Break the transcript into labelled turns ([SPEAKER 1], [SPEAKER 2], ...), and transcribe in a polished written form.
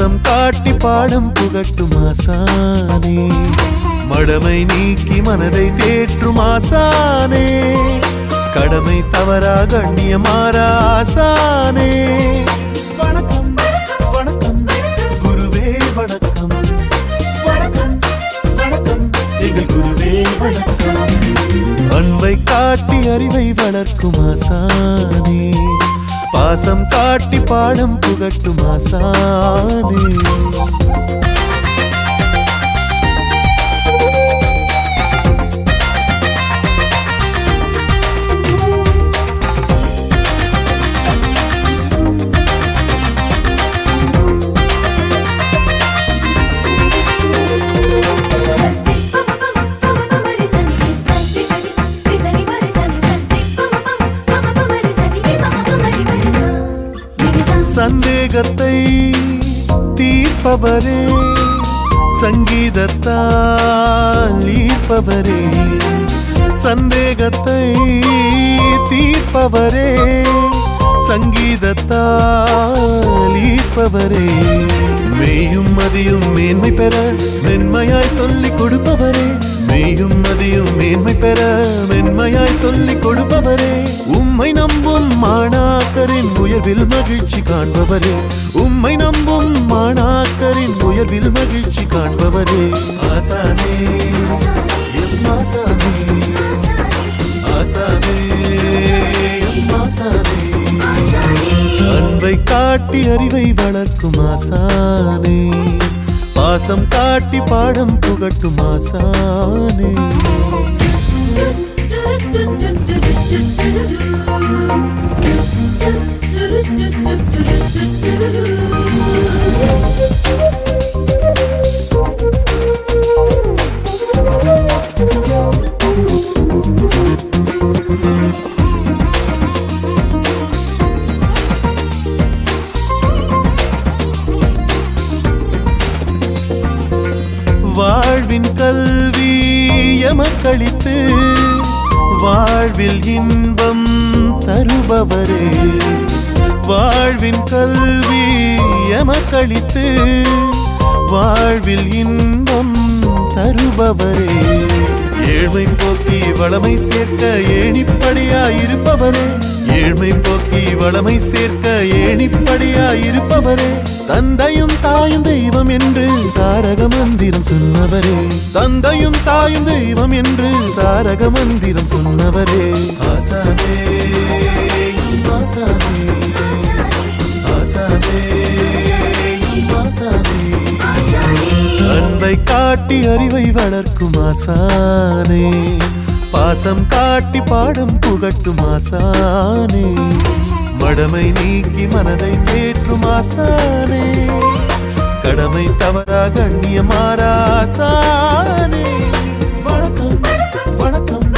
[SPEAKER 1] பாசம் காட்டி பாடம் புகட்டும் ஆசானே, மடமை நீக்கி மனதை தேற்றும் ஆசானே, கடமை தவறா கண்ணியமாறா ஆசானே. வணக்கம் வணக்கம் குருவே வணக்கம், வணக்கம் வணக்கம் எங்கள் குருவே வணக்கம். அன்பை காட்டி அறிவை வளர்க்கும் ஆசானே, பாசம் காட்டி பாடம் புகட்டும் ஆசானே. சந்தேகத்தை தீர்ப்பவரே, சங்கீதத்தால் ஈர்ப்பவரே, சந்தேகத்தை தீர்ப்பவரே, சங்கீதத்தால் ஈர்ப்பவரே, மெய்யும் மதியும் மேன்மை பெற மென்மையாய் சொல்லிக் கொடுப்பவரே, மெய்யும் மதியும் மேன்மை பெற மென்மையாய் சொல்லிக் கொடுப்பவரே, உம்மை நம்பும் மாணாக்கரின் உயர்வில் மகிழ்ச்சி காண்பவரே, உம்மை நம்பும் மாணாக்கரின் உயர்வில் மகிழ்ச்சி காண்பவரே. ஆசானே எம் ஆசானே, ஆசானே எம் ஆசானே, அன்பை காட்டி அறிவை வளர்க்கும் ஆசானே, பாசம் காட்டி பாடம் புகட்டும் ஆசானே. வாழ்வின் கல்வி எமக்களித்து வாழ்வில் இன்பம் தருபவரே, வாழ்வின் கல்வி எமக்களித்து வாழ்வில் இன்பம் தருபவரே, ஏழ்மை போக்கி வளமை சேர்க்க ஏணிப்படியாயிருப்பவரே, ஏழ்மை போக்கி வளமை சேர்க்க ஏணிப்படியாயிருப்பவரே, தந்தையும் தாயும் தெய்வம் என்று தாரக மந்திரம் சொன்னவரே, தந்தையும் தாயும் தெய்வம் என்று தாரக மந்திரம் சொன்னவரே. ஆசானே ஆசானே ஆசானே ஆசானே, அன்பை காட்டி அறிவை வளர்க்கும் ஆசானே, பாசம் காட்டி பாடம் புகட்டும் ஆசானே, மடமை நீக்கி மனதை தேற்றும் ஆசானே, கடமை தவறா கண்ணியமாறா ஆசானே. வணக்கம் வணக்கம்
[SPEAKER 2] வணக்கம்